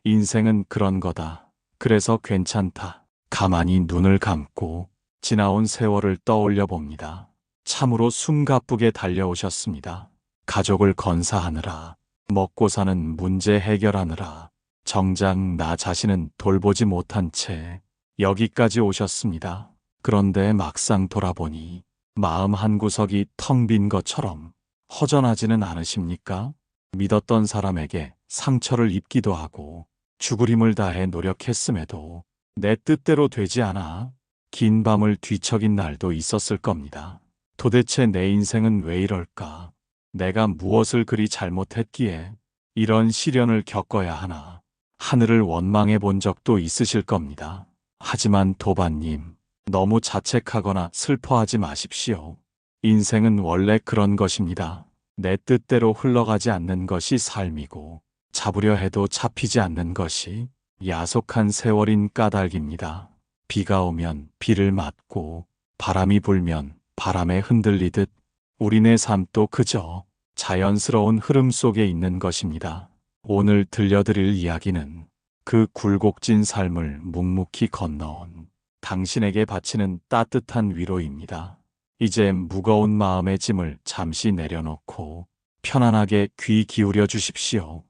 인생은 그런 거다. 그래서 괜찮다. 가만히 눈을 감고 지나온 세월을 떠올려 봅니다. 참으로 숨가쁘게 달려오셨습니다. 가족을 건사하느라, 먹고 사는 문제 해결하느라, 정작 나 자신은 돌보지 못한 채 여기까지 오셨습니다. 그런데 막상 돌아보니 마음 한구석이 텅 빈 것처럼 허전하지는 않으십니까? 믿었던 사람에게 상처를 입기도 하고 죽을 힘을 다해 노력했음에도 내 뜻대로 되지 않아 긴 밤을 뒤척인 날도 있었을 겁니다. 도대체 내 인생은 왜 이럴까? 내가 무엇을 그리 잘못했기에 이런 시련을 겪어야 하나? 하늘을 원망해 본 적도 있으실 겁니다. 하지만 도반님, 너무 자책하거나 슬퍼하지 마십시오. 인생은 원래 그런 것입니다. 내 뜻대로 흘러가지 않는 것이 삶이고 잡으려 해도 잡히지 않는 것이 야속한 세월인 까닭입니다. 비가 오면 비를 맞고 바람이 불면 바람에 흔들리듯 우리네 삶도 그저 자연스러운 흐름 속에 있는 것입니다. 오늘 들려드릴 이야기는 그 굴곡진 삶을 묵묵히 건너온 당신에게 바치는 따뜻한 위로입니다. 이제 무거운 마음의 짐을 잠시 내려놓고 편안하게 귀 기울여 주십시오.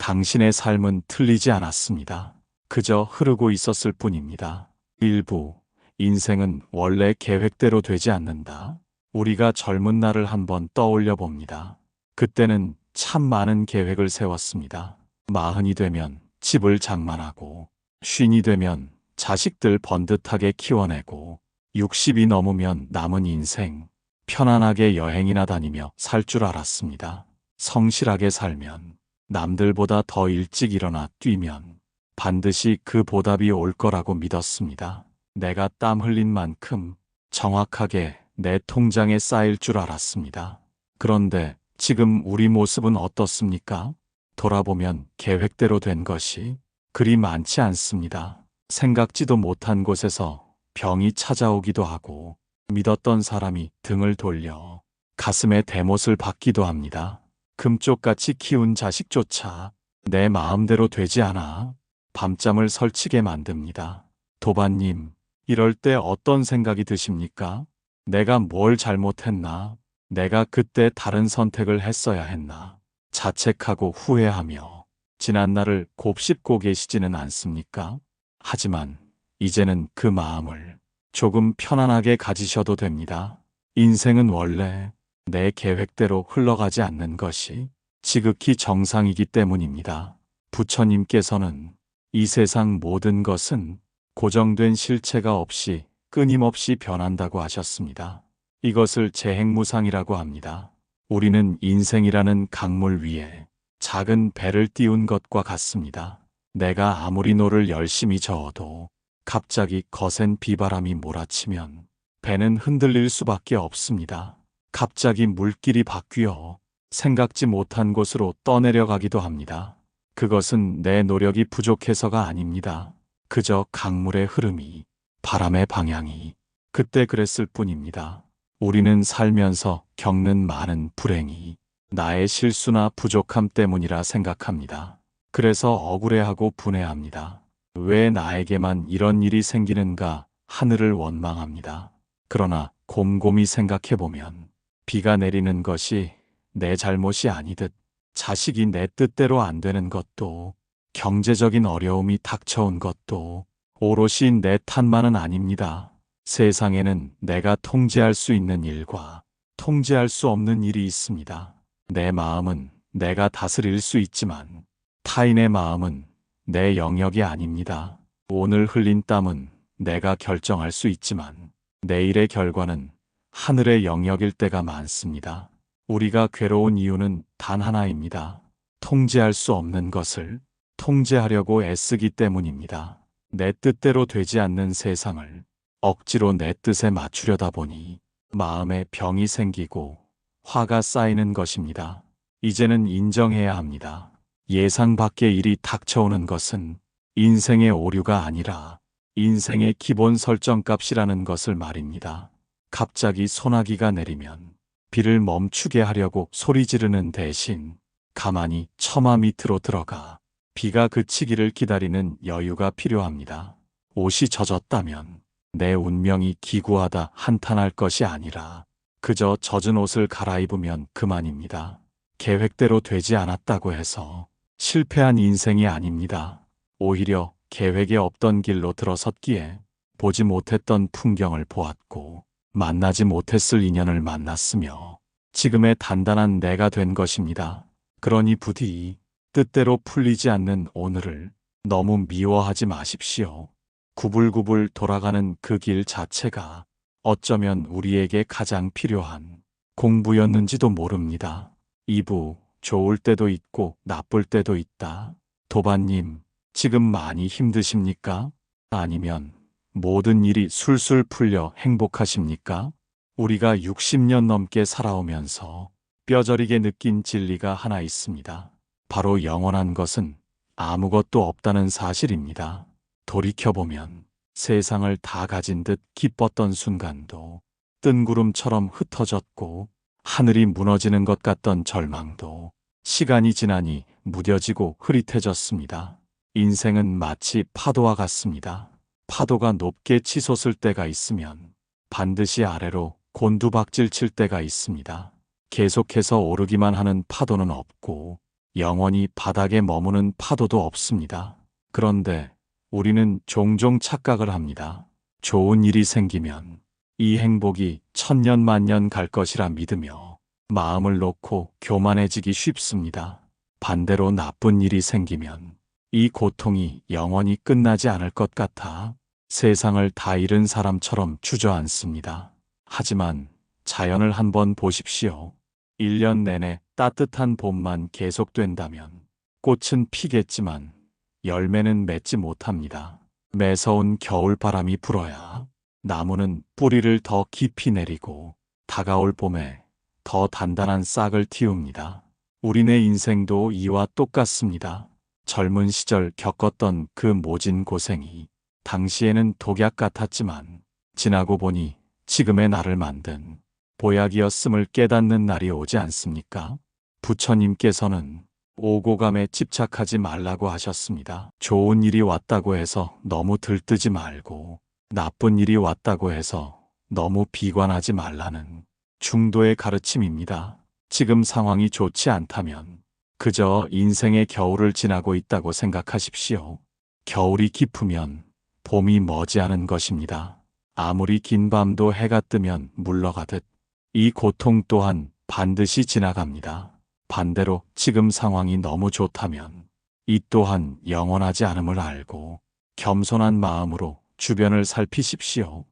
당신의 삶은 틀리지 않았습니다. 그저 흐르고 있었을 뿐입니다. 일부, 인생은 원래 계획대로 되지 않는다. 우리가 젊은 날을 한번 떠올려 봅니다. 그때는 참 많은 계획을 세웠습니다. 40이 되면 집을 장만하고, 50이 되면 자식들 번듯하게 키워내고, 60이 넘으면 남은 인생 편안하게 여행이나 다니며 살 줄 알았습니다. 성실하게 살면, 남들보다 더 일찍 일어나 뛰면 반드시 그 보답이 올 거라고 믿었습니다. 내가 땀 흘린 만큼 정확하게 내 통장에 쌓일 줄 알았습니다. 그런데 지금 우리 모습은 어떻습니까? 돌아보면 계획대로 된 것이 그리 많지 않습니다. 생각지도 못한 곳에서 병이 찾아오기도 하고 믿었던 사람이 등을 돌려 가슴에 대못을 받기도 합니다. 금쪽같이 키운 자식조차 내 마음대로 되지 않아 밤잠을 설치게 만듭니다. 도반님, 이럴 때 어떤 생각이 드십니까? 내가 뭘 잘못했나? 내가 그때 다른 선택을 했어야 했나? 자책하고 후회하며 지난 날을 곱씹고 계시지는 않습니까? 하지만 이제는 그 마음을 조금 편안하게 가지셔도 됩니다. 인생은 원래 내 계획대로 흘러가지 않는 것이 지극히 정상이기 때문입니다. 부처님께서는 이 세상 모든 것은 고정된 실체가 없이 끊임없이 변한다고 하셨습니다. 이것을 재행무상이라고 합니다. 우리는 인생이라는 강물 위에 작은 배를 띄운 것과 같습니다. 내가 아무리 노를 열심히 저어도 갑자기 거센 비바람이 몰아치면 배는 흔들릴 수밖에 없습니다. 갑자기 물길이 바뀌어 생각지 못한 곳으로 떠내려가기도 합니다. 그것은 내 노력이 부족해서가 아닙니다. 그저 강물의 흐름이, 바람의 방향이 그때 그랬을 뿐입니다. 우리는 살면서 겪는 많은 불행이 나의 실수나 부족함 때문이라 생각합니다. 그래서 억울해하고 분해합니다. 왜 나에게만 이런 일이 생기는가 하늘을 원망합니다. 그러나 곰곰이 생각해보면 비가 내리는 것이 내 잘못이 아니듯 자식이 내 뜻대로 안 되는 것도 경제적인 어려움이 닥쳐온 것도 오롯이 내 탓만은 아닙니다. 세상에는 내가 통제할 수 있는 일과 통제할 수 없는 일이 있습니다. 내 마음은 내가 다스릴 수 있지만 타인의 마음은 내 영역이 아닙니다. 오늘 흘린 땀은 내가 결정할 수 있지만 내일의 결과는 하늘의 영역일 때가 많습니다. 우리가 괴로운 이유는 단 하나입니다. 통제할 수 없는 것을 통제하려고 애쓰기 때문입니다. 내 뜻대로 되지 않는 세상을 억지로 내 뜻에 맞추려다 보니 마음에 병이 생기고 화가 쌓이는 것입니다. 이제는 인정해야 합니다. 예상 밖의 일이 닥쳐오는 것은 인생의 오류가 아니라 인생의 기본 설정값이라는 것을 말입니다. 갑자기 소나기가 내리면 비를 멈추게 하려고 소리 지르는 대신 가만히 처마 밑으로 들어가 비가 그치기를 기다리는 여유가 필요합니다. 옷이 젖었다면 내 운명이 기구하다 한탄할 것이 아니라 그저 젖은 옷을 갈아입으면 그만입니다. 계획대로 되지 않았다고 해서 실패한 인생이 아닙니다. 오히려 계획에 없던 길로 들어섰기에 보지 못했던 풍경을 보았고 만나지 못했을 인연을 만났으며 지금의 단단한 내가 된 것입니다. 그러니 부디 뜻대로 풀리지 않는 오늘을 너무 미워하지 마십시오. 구불구불 돌아가는 그 길 자체가 어쩌면 우리에게 가장 필요한 공부였는지도 모릅니다. 2부, 좋을 때도 있고 나쁠 때도 있다. 도반님, 지금 많이 힘드십니까? 아니면 모든 일이 술술 풀려 행복하십니까? 우리가 60년 넘게 살아오면서 뼈저리게 느낀 진리가 하나 있습니다. 바로 영원한 것은 아무것도 없다는 사실입니다. 돌이켜보면 세상을 다 가진 듯 기뻤던 순간도 뜬구름처럼 흩어졌고 하늘이 무너지는 것 같던 절망도 시간이 지나니 무뎌지고 흐릿해졌습니다. 인생은 마치 파도와 같습니다. 파도가 높게 치솟을 때가 있으면 반드시 아래로 곤두박질 칠 때가 있습니다. 계속해서 오르기만 하는 파도는 없고 영원히 바닥에 머무는 파도도 없습니다. 그런데 우리는 종종 착각을 합니다. 좋은 일이 생기면 이 행복이 천년만년 갈 것이라 믿으며 마음을 놓고 교만해지기 쉽습니다. 반대로 나쁜 일이 생기면 이 고통이 영원히 끝나지 않을 것 같아 세상을 다 잃은 사람처럼 주저앉습니다. 하지만 자연을 한번 보십시오. 1년 내내 따뜻한 봄만 계속된다면 꽃은 피겠지만 열매는 맺지 못합니다. 매서운 겨울바람이 불어야 나무는 뿌리를 더 깊이 내리고 다가올 봄에 더 단단한 싹을 틔웁니다. 우리네 인생도 이와 똑같습니다. 젊은 시절 겪었던 그 모진 고생이 당시에는 독약 같았지만 지나고 보니 지금의 나를 만든 보약이었음을 깨닫는 날이 오지 않습니까? 부처님께서는 오고감에 집착하지 말라고 하셨습니다. 좋은 일이 왔다고 해서 너무 들뜨지 말고 나쁜 일이 왔다고 해서 너무 비관하지 말라는 중도의 가르침입니다. 지금 상황이 좋지 않다면 그저 인생의 겨울을 지나고 있다고 생각하십시오. 겨울이 깊으면 봄이 머지않은 것입니다. 아무리 긴 밤도 해가 뜨면 물러가듯 이 고통 또한 반드시 지나갑니다. 반대로 지금 상황이 너무 좋다면 이 또한 영원하지 않음을 알고 겸손한 마음으로 주변을 살피십시오.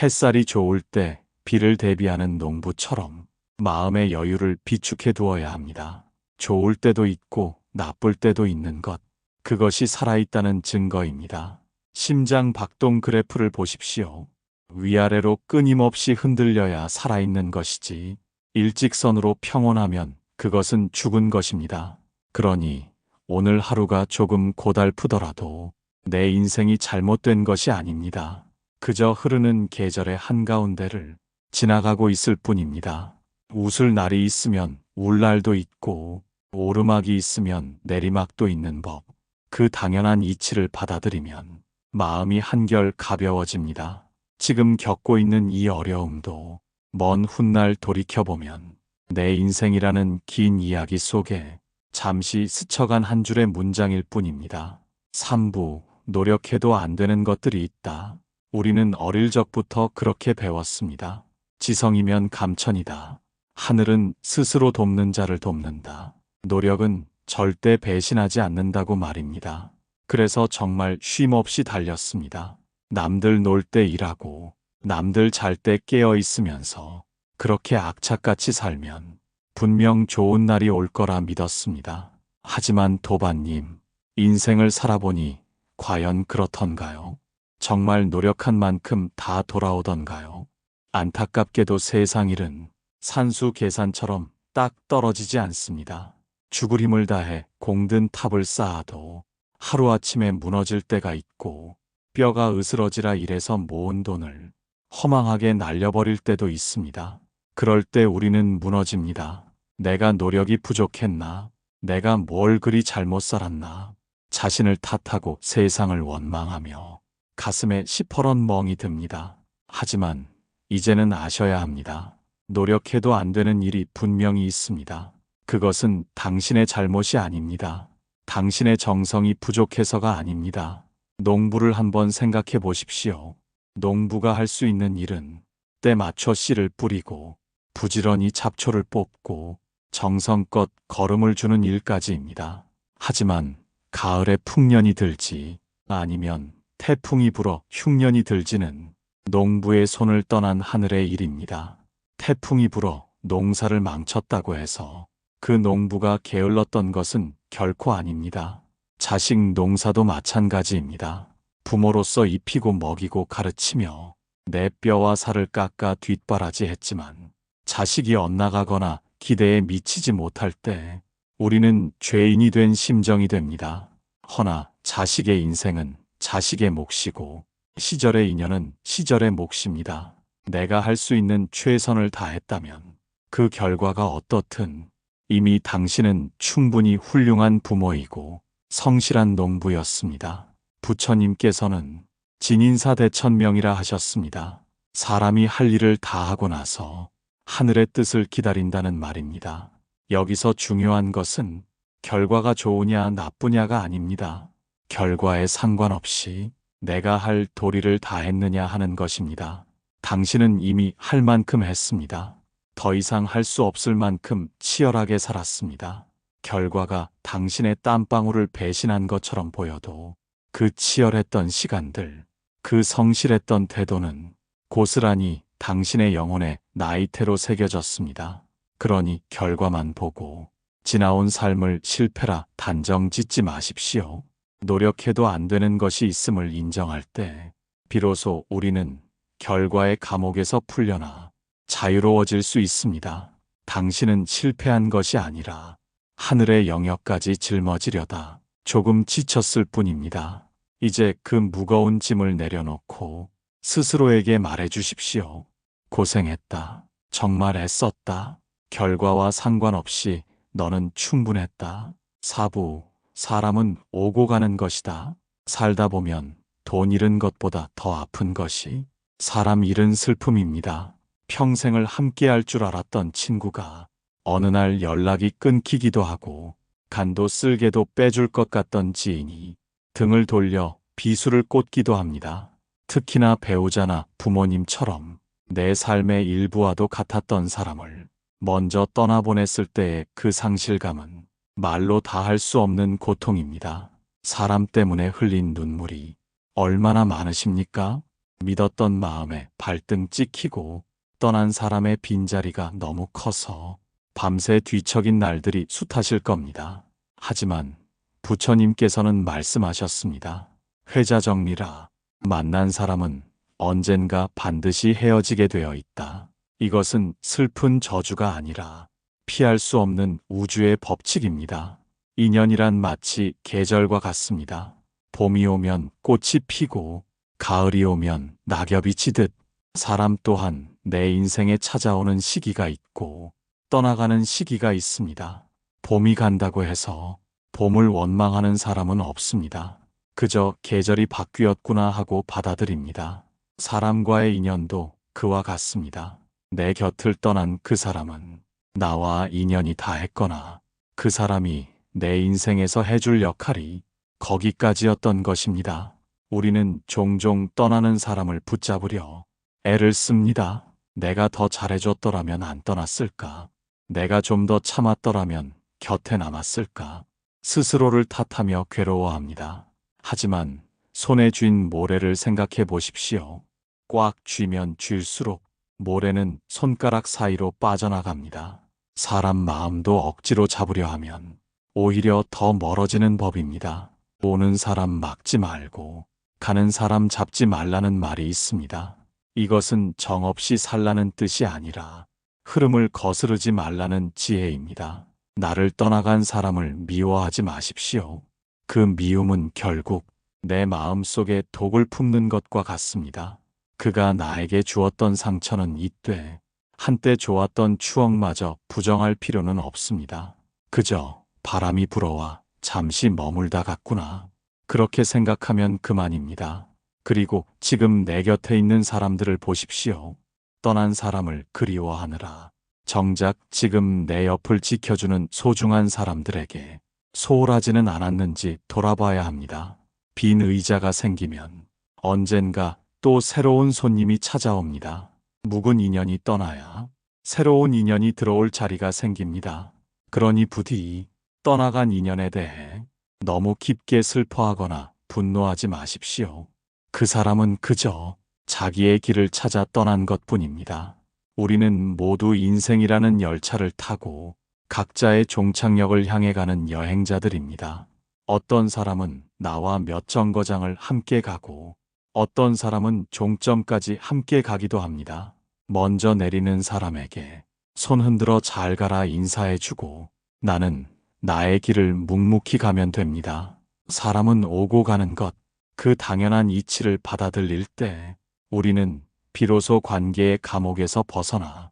햇살이 좋을 때 비를 대비하는 농부처럼 마음의 여유를 비축해 두어야 합니다. 좋을 때도 있고 나쁠 때도 있는 것, 그것이 살아있다는 증거입니다. 심장 박동 그래프를 보십시오. 위아래로 끊임없이 흔들려야 살아있는 것이지 일직선으로 평온하면 그것은 죽은 것입니다. 그러니 오늘 하루가 조금 고달프더라도 내 인생이 잘못된 것이 아닙니다. 그저 흐르는 계절의 한가운데를 지나가고 있을 뿐입니다. 웃을 날이 있으면 울 날도 있고 오르막이 있으면 내리막도 있는 법. 그 당연한 이치를 받아들이면 마음이 한결 가벼워집니다. 지금 겪고 있는 이 어려움도 먼 훗날 돌이켜보면 내 인생이라는 긴 이야기 속에 잠시 스쳐간 한 줄의 문장일 뿐입니다. 3부, 노력해도 안 되는 것들이 있다. 우리는 어릴 적부터 그렇게 배웠습니다. 지성이면 감천이다. 하늘은 스스로 돕는 자를 돕는다. 노력은 절대 배신하지 않는다고 말입니다. 그래서 정말 쉼 없이 달렸습니다. 남들 놀 때 일하고 남들 잘 때 깨어 있으면서 그렇게 악착같이 살면 분명 좋은 날이 올 거라 믿었습니다. 하지만 도반님, 인생을 살아보니 과연 그렇던가요? 정말 노력한 만큼 다 돌아오던가요? 안타깝게도 세상 일은 산수 계산처럼 딱 떨어지지 않습니다. 죽을 힘을 다해 공든 탑을 쌓아도 하루아침에 무너질 때가 있고 뼈가 으스러지라 일해서 모은 돈을 허망하게 날려버릴 때도 있습니다. 그럴 때 우리는 무너집니다. 내가 노력이 부족했나? 내가 뭘 그리 잘못 살았나? 자신을 탓하고 세상을 원망하며 가슴에 시퍼런 멍이 듭니다. 하지만 이제는 아셔야 합니다. 노력해도 안 되는 일이 분명히 있습니다. 그것은 당신의 잘못이 아닙니다. 당신의 정성이 부족해서가 아닙니다. 농부를 한번 생각해 보십시오. 농부가 할 수 있는 일은 때 맞춰 씨를 뿌리고 부지런히 잡초를 뽑고 정성껏 거름을 주는 일까지입니다. 하지만 가을에 풍년이 들지 아니면 태풍이 불어 흉년이 들지는 농부의 손을 떠난 하늘의 일입니다. 태풍이 불어 농사를 망쳤다고 해서 그 농부가 게을렀던 것은 결코 아닙니다. 자식 농사도 마찬가지입니다. 부모로서 입히고 먹이고 가르치며 내 뼈와 살을 깎아 뒷바라지했지만 자식이 엇나가거나 기대에 미치지 못할 때 우리는 죄인이 된 심정이 됩니다. 허나 자식의 인생은 자식의 몫이고 시절의 인연은 시절의 몫입니다. 내가 할 수 있는 최선을 다했다면 그 결과가 어떻든 이미 당신은 충분히 훌륭한 부모이고 성실한 농부였습니다. 부처님께서는 진인사 대천명이라 하셨습니다. 사람이 할 일을 다 하고 나서 하늘의 뜻을 기다린다는 말입니다. 여기서 중요한 것은 결과가 좋으냐 나쁘냐가 아닙니다. 결과에 상관없이 내가 할 도리를 다했느냐 하는 것입니다. 당신은 이미 할 만큼 했습니다. 더 이상 할 수 없을 만큼 치열하게 살았습니다. 결과가 당신의 땀방울을 배신한 것처럼 보여도 그 치열했던 시간들, 그 성실했던 태도는 고스란히 당신의 영혼에 나이테로 새겨졌습니다. 그러니 결과만 보고 지나온 삶을 실패라 단정 짓지 마십시오. 노력해도 안 되는 것이 있음을 인정할 때 비로소 우리는 결과의 감옥에서 풀려나 자유로워질 수 있습니다. 당신은 실패한 것이 아니라 하늘의 영역까지 짊어지려다 조금 지쳤을 뿐입니다. 이제 그 무거운 짐을 내려놓고 스스로에게 말해 주십시오. 고생했다. 정말 애썼다. 결과와 상관없이 너는 충분했다. 사부, 사람은 오고 가는 것이다. 살다 보면 돈 잃은 것보다 더 아픈 것이 사람 잃은 슬픔입니다. 평생을 함께할 줄 알았던 친구가 어느 날 연락이 끊기기도 하고 간도 쓸개도 빼줄 것 같던 지인이 등을 돌려 비수를 꽂기도 합니다. 특히나 배우자나 부모님처럼 내 삶의 일부와도 같았던 사람을 먼저 떠나보냈을 때의 그 상실감은 말로 다 할 수 없는 고통입니다. 사람 때문에 흘린 눈물이 얼마나 많으십니까? 믿었던 마음에 발등 찍히고 떠난 사람의 빈자리가 너무 커서 밤새 뒤척인 날들이 숱하실 겁니다. 하지만 부처님께서는 말씀하셨습니다. 회자정리라. 만난 사람은 언젠가 반드시 헤어지게 되어 있다. 이것은 슬픈 저주가 아니라 피할 수 없는 우주의 법칙입니다. 인연이란 마치 계절과 같습니다. 봄이 오면 꽃이 피고 가을이 오면 낙엽이 지듯 사람 또한 내 인생에 찾아오는 시기가 있고 떠나가는 시기가 있습니다. 봄이 간다고 해서 봄을 원망하는 사람은 없습니다. 그저 계절이 바뀌었구나 하고 받아들입니다. 사람과의 인연도 그와 같습니다. 내 곁을 떠난 그 사람은 나와 인연이 다했거나 그 사람이 내 인생에서 해줄 역할이 거기까지였던 것입니다. 우리는 종종 떠나는 사람을 붙잡으려 애를 씁니다. 내가 더 잘해줬더라면 안 떠났을까? 내가 좀 더 참았더라면 곁에 남았을까? 스스로를 탓하며 괴로워합니다. 하지만 손에 쥔 모래를 생각해 보십시오. 꽉 쥐면 쥘수록 모래는 손가락 사이로 빠져나갑니다. 사람 마음도 억지로 잡으려 하면 오히려 더 멀어지는 법입니다. 오는 사람 막지 말고 가는 사람 잡지 말라는 말이 있습니다. 이것은 정없이 살라는 뜻이 아니라 흐름을 거스르지 말라는 지혜입니다. 나를 떠나간 사람을 미워하지 마십시오. 그 미움은 결국 내 마음속에 독을 품는 것과 같습니다. 그가 나에게 주었던 상처는 잊되 한때 좋았던 추억마저 부정할 필요는 없습니다. 그저 바람이 불어와 잠시 머물다 갔구나. 그렇게 생각하면 그만입니다. 그리고 지금 내 곁에 있는 사람들을 보십시오. 떠난 사람을 그리워하느라 정작 지금 내 옆을 지켜주는 소중한 사람들에게 소홀하지는 않았는지 돌아봐야 합니다. 빈 의자가 생기면 언젠가 또 새로운 손님이 찾아옵니다. 묵은 인연이 떠나야 새로운 인연이 들어올 자리가 생깁니다. 그러니 부디 떠나간 인연에 대해 너무 깊게 슬퍼하거나 분노하지 마십시오. 그 사람은 그저 자기의 길을 찾아 떠난 것뿐입니다. 우리는 모두 인생이라는 열차를 타고 각자의 종착역을 향해 가는 여행자들입니다. 어떤 사람은 나와 몇 정거장을 함께 가고 어떤 사람은 종점까지 함께 가기도 합니다. 먼저 내리는 사람에게 손 흔들어 잘 가라 인사해주고 나는 나의 길을 묵묵히 가면 됩니다. 사람은 오고 가는 것, 그 당연한 이치를 받아들일 때 우리는 비로소 관계의 감옥에서 벗어나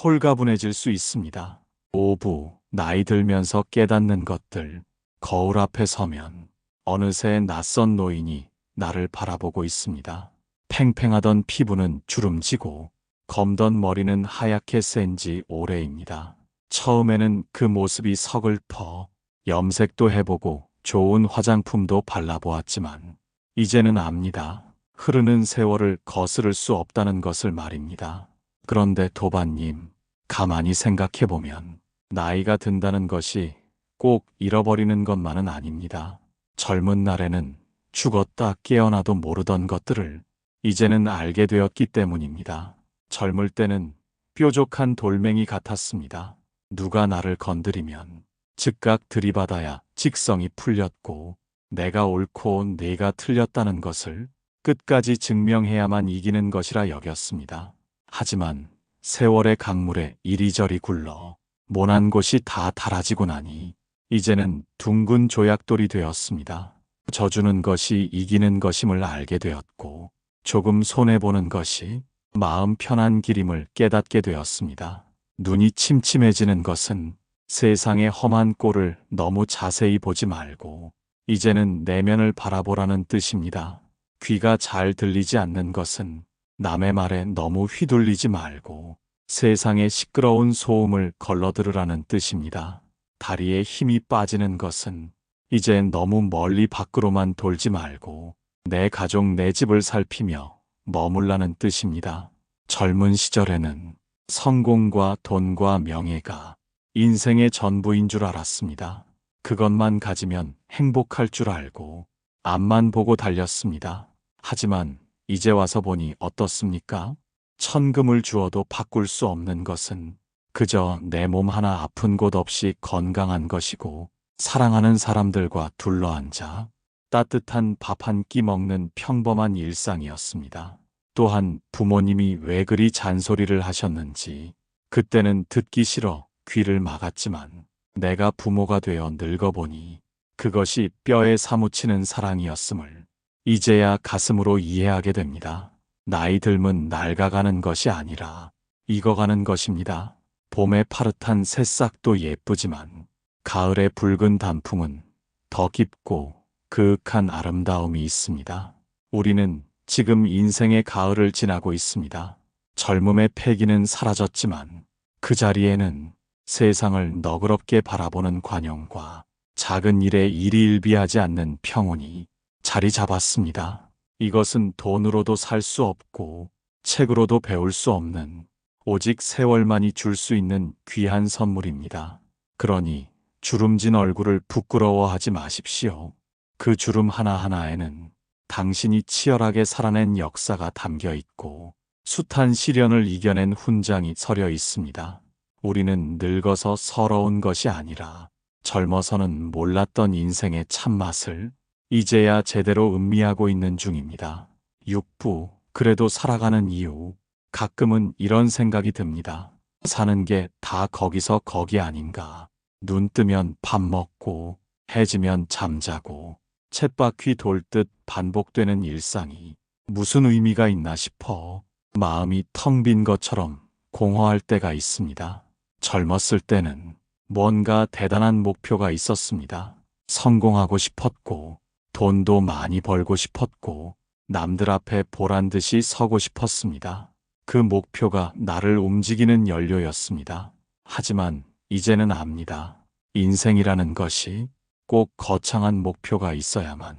홀가분해질 수 있습니다. 오부, 나이 들면서 깨닫는 것들, 거울 앞에 서면 어느새 낯선 노인이 나를 바라보고 있습니다. 팽팽하던 피부는 주름지고 검던 머리는 하얗게 센 지 오래입니다. 처음에는 그 모습이 서글퍼 염색도 해보고 좋은 화장품도 발라보았지만 이제는 압니다. 흐르는 세월을 거스를 수 없다는 것을 말입니다. 그런데 도반님, 가만히 생각해보면 나이가 든다는 것이 꼭 잃어버리는 것만은 아닙니다. 젊은 날에는 죽었다 깨어나도 모르던 것들을 이제는 알게 되었기 때문입니다. 젊을 때는 뾰족한 돌멩이 같았습니다. 누가 나를 건드리면 즉각 들이받아야 직성이 풀렸고 내가 옳고 내가 틀렸다는 것을 끝까지 증명해야만 이기는 것이라 여겼습니다. 하지만 세월의 강물에 이리저리 굴러 모난 곳이 다 닳아지고 나니 이제는 둥근 조약돌이 되었습니다. 져주는 것이 이기는 것임을 알게 되었고 조금 손해보는 것이 마음 편한 길임을 깨닫게 되었습니다. 눈이 침침해지는 것은 세상의 험한 꼴을 너무 자세히 보지 말고 이제는 내면을 바라보라는 뜻입니다. 귀가 잘 들리지 않는 것은 남의 말에 너무 휘둘리지 말고 세상의 시끄러운 소음을 걸러들으라는 뜻입니다. 다리에 힘이 빠지는 것은 이제 너무 멀리 밖으로만 돌지 말고 내 가족 내 집을 살피며 머물라는 뜻입니다. 젊은 시절에는 성공과 돈과 명예가 인생의 전부인 줄 알았습니다. 그것만 가지면 행복할 줄 알고 앞만 보고 달렸습니다. 하지만 이제 와서 보니 어떻습니까? 천금을 주어도 바꿀 수 없는 것은 그저 내 몸 하나 아픈 곳 없이 건강한 것이고 사랑하는 사람들과 둘러앉아 따뜻한 밥 한 끼 먹는 평범한 일상이었습니다. 또한 부모님이 왜 그리 잔소리를 하셨는지 그때는 듣기 싫어 귀를 막았지만 내가 부모가 되어 늙어보니 그것이 뼈에 사무치는 사랑이었음을 이제야 가슴으로 이해하게 됩니다. 나이 들면 낡아가는 것이 아니라 익어가는 것입니다. 봄의 파릇한 새싹도 예쁘지만 가을의 붉은 단풍은 더 깊고 그윽한 아름다움이 있습니다. 우리는 지금 인생의 가을을 지나고 있습니다. 젊음의 패기는 사라졌지만 그 자리에는 세상을 너그럽게 바라보는 관용과 작은 일에 일희일비하지 않는 평온이 자리 잡았습니다. 이것은 돈으로도 살 수 없고 책으로도 배울 수 없는 오직 세월만이 줄 수 있는 귀한 선물입니다. 그러니 주름진 얼굴을 부끄러워하지 마십시오. 그 주름 하나하나에는 당신이 치열하게 살아낸 역사가 담겨 있고 숱한 시련을 이겨낸 훈장이 서려 있습니다. 우리는 늙어서 서러운 것이 아니라 젊어서는 몰랐던 인생의 참맛을 이제야 제대로 음미하고 있는 중입니다. 6부, 그래도 살아가는 이유. 가끔은 이런 생각이 듭니다. 사는 게 다 거기서 거기 아닌가. 눈 뜨면 밥 먹고 해지면 잠자고 쳇바퀴 돌듯 반복되는 일상이 무슨 의미가 있나 싶어 마음이 텅 빈 것처럼 공허할 때가 있습니다. 젊었을 때는 뭔가 대단한 목표가 있었습니다. 성공하고 싶었고, 돈도 많이 벌고 싶었고, 남들 앞에 보란 듯이 서고 싶었습니다. 그 목표가 나를 움직이는 연료였습니다. 하지만 이제는 압니다. 인생이라는 것이 꼭 거창한 목표가 있어야만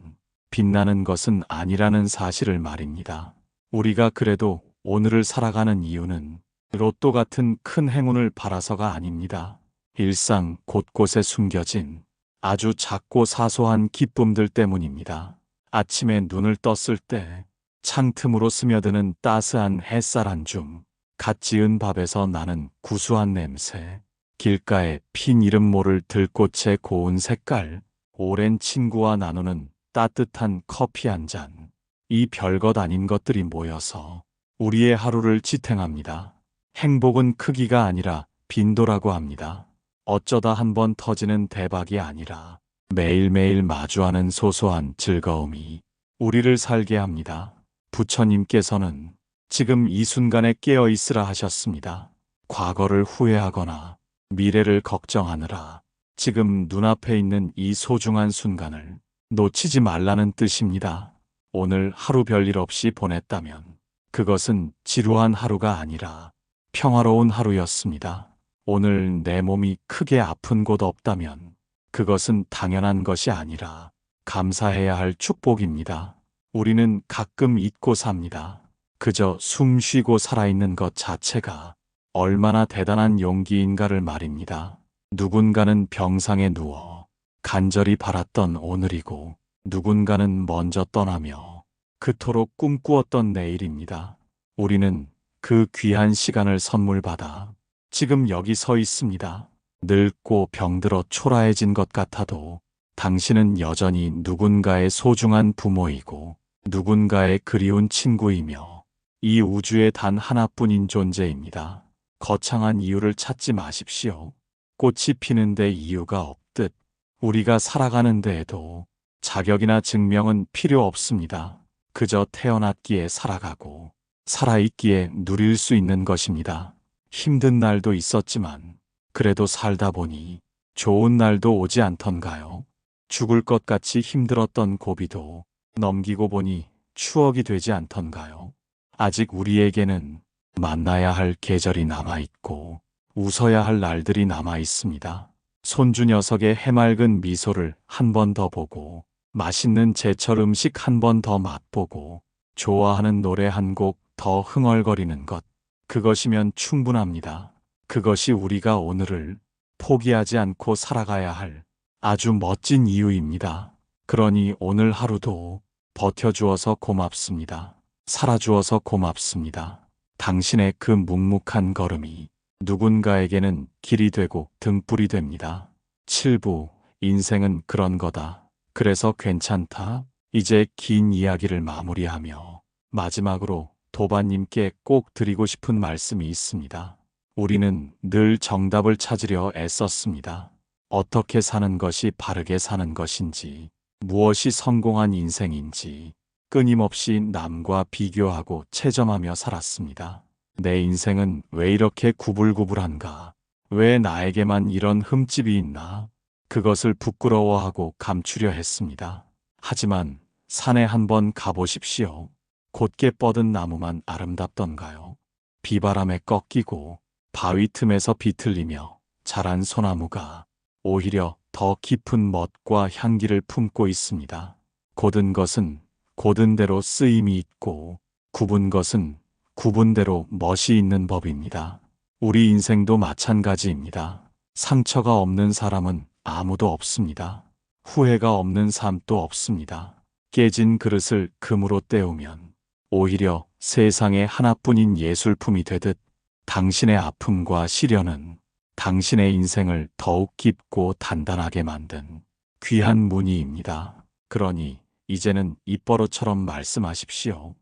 빛나는 것은 아니라는 사실을 말입니다. 우리가 그래도 오늘을 살아가는 이유는 로또 같은 큰 행운을 바라서가 아닙니다. 일상 곳곳에 숨겨진 아주 작고 사소한 기쁨들 때문입니다. 아침에 눈을 떴을 때 창틈으로 스며드는 따스한 햇살 한 줌, 갓 지은 밥에서 나는 구수한 냄새, 길가에 핀 이름 모를 들꽃의 고운 색깔, 오랜 친구와 나누는 따뜻한 커피 한 잔. 이 별것 아닌 것들이 모여서 우리의 하루를 지탱합니다. 행복은 크기가 아니라 빈도라고 합니다. 어쩌다 한번 터지는 대박이 아니라 매일매일 마주하는 소소한 즐거움이 우리를 살게 합니다. 부처님께서는 지금 이 순간에 깨어 있으라 하셨습니다. 과거를 후회하거나 미래를 걱정하느라 지금 눈앞에 있는 이 소중한 순간을 놓치지 말라는 뜻입니다. 오늘 하루 별일 없이 보냈다면 그것은 지루한 하루가 아니라 평화로운 하루였습니다. 오늘 내 몸이 크게 아픈 곳 없다면 그것은 당연한 것이 아니라 감사해야 할 축복입니다. 우리는 가끔 잊고 삽니다. 그저 숨 쉬고 살아있는 것 자체가 얼마나 대단한 용기인가를 말입니다. 누군가는 병상에 누워 간절히 바랐던 오늘이고 누군가는 먼저 떠나며 그토록 꿈꾸었던 내일입니다. 우리는 그 귀한 시간을 선물 받아 지금 여기 서 있습니다. 늙고 병들어 초라해진 것 같아도 당신은 여전히 누군가의 소중한 부모이고 누군가의 그리운 친구이며 이 우주의 단 하나뿐인 존재입니다. 거창한 이유를 찾지 마십시오. 꽃이 피는데 이유가 없듯 우리가 살아가는 데에도 자격이나 증명은 필요 없습니다. 그저 태어났기에 살아가고 살아있기에 누릴 수 있는 것입니다. 힘든 날도 있었지만 그래도 살다 보니 좋은 날도 오지 않던가요? 죽을 것 같이 힘들었던 고비도 넘기고 보니 추억이 되지 않던가요? 아직 우리에게는 만나야 할 계절이 남아있고 웃어야 할 날들이 남아있습니다. 손주 녀석의 해맑은 미소를 한 번 더 보고 맛있는 제철 음식 한 번 더 맛보고 좋아하는 노래 한 곡 더 흥얼거리는 것, 그것이면 충분합니다. 그것이 우리가 오늘을 포기하지 않고 살아가야 할 아주 멋진 이유입니다. 그러니 오늘 하루도 버텨주어서 고맙습니다. 살아주어서 고맙습니다. 당신의 그 묵묵한 걸음이 누군가에게는 길이 되고 등불이 됩니다. 7부 인생은 그런 거다. 그래서 괜찮다. 이제 긴 이야기를 마무리하며 마지막으로 도바님께 꼭 드리고 싶은 말씀이 있습니다. 우리는 늘 정답을 찾으려 애썼습니다. 어떻게 사는 것이 바르게 사는 것인지, 무엇이 성공한 인생인지 끊임없이 남과 비교하고 채점하며 살았습니다. 내 인생은 왜 이렇게 구불구불한가? 왜 나에게만 이런 흠집이 있나? 그것을 부끄러워하고 감추려 했습니다. 하지만 산에 한번 가보십시오. 곧게 뻗은 나무만 아름답던가요? 비바람에 꺾이고 바위 틈에서 비틀리며 자란 소나무가 오히려 더 깊은 멋과 향기를 품고 있습니다. 고든 것은 고든 대로 쓰임이 있고 굽은 것은 굽은 대로 멋이 있는 법입니다. 우리 인생도 마찬가지입니다. 상처가 없는 사람은 아무도 없습니다. 후회가 없는 삶도 없습니다. 깨진 그릇을 금으로 때우면 오히려 세상에 하나뿐인 예술품이 되듯 당신의 아픔과 시련은 당신의 인생을 더욱 깊고 단단하게 만든 귀한 무늬입니다. 그러니 이제는 입버릇처럼 말씀하십시오.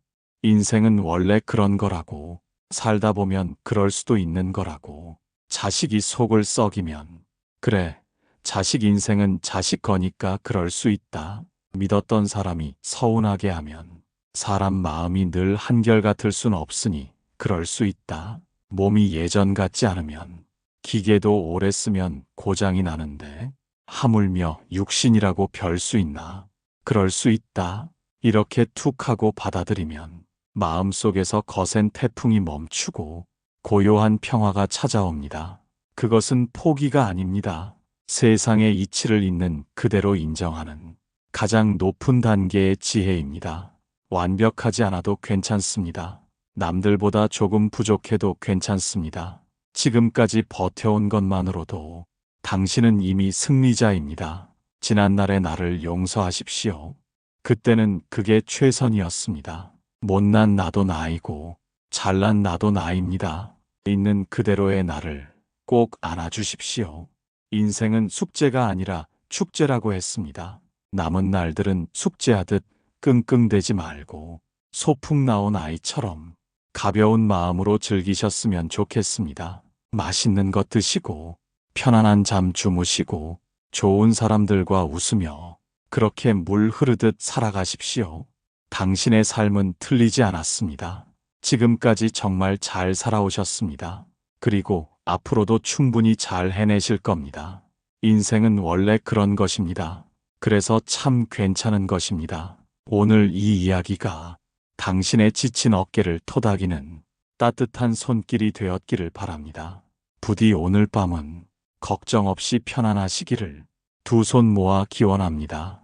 인생은 원래 그런 거라고, 살다 보면 그럴 수도 있는 거라고, 자식이 속을 썩이면 그래, 자식 인생은 자식 거니까 그럴 수 있다. 믿었던 사람이 서운하게 하면 사람 마음이 늘 한결같을 순 없으니 그럴 수 있다. 몸이 예전 같지 않으면 기계도 오래 쓰면 고장이 나는데 하물며 육신이라고 별 수 있나? 그럴 수 있다. 이렇게 툭 하고 받아들이면 마음속에서 거센 태풍이 멈추고 고요한 평화가 찾아옵니다. 그것은 포기가 아닙니다. 세상의 이치를 있는 그대로 인정하는 가장 높은 단계의 지혜입니다. 완벽하지 않아도 괜찮습니다. 남들보다 조금 부족해도 괜찮습니다. 지금까지 버텨온 것만으로도 당신은 이미 승리자입니다. 지난날의 나를 용서하십시오. 그때는 그게 최선이었습니다. 못난 나도 나이고 잘난 나도 나입니다. 있는 그대로의 나를 꼭 안아주십시오. 인생은 숙제가 아니라 축제라고 했습니다. 남은 날들은 숙제하듯 끙끙대지 말고 소풍 나온 아이처럼 가벼운 마음으로 즐기셨으면 좋겠습니다. 맛있는 것 드시고 편안한 잠 주무시고 좋은 사람들과 웃으며 그렇게 물 흐르듯 살아가십시오. 당신의 삶은 틀리지 않았습니다. 지금까지 정말 잘 살아오셨습니다. 그리고 앞으로도 충분히 잘 해내실 겁니다. 인생은 원래 그런 것입니다. 그래서 참 괜찮은 것입니다. 오늘 이 이야기가 당신의 지친 어깨를 토닥이는 따뜻한 손길이 되었기를 바랍니다. 부디 오늘 밤은 걱정 없이 편안하시기를 두 손 모아 기원합니다.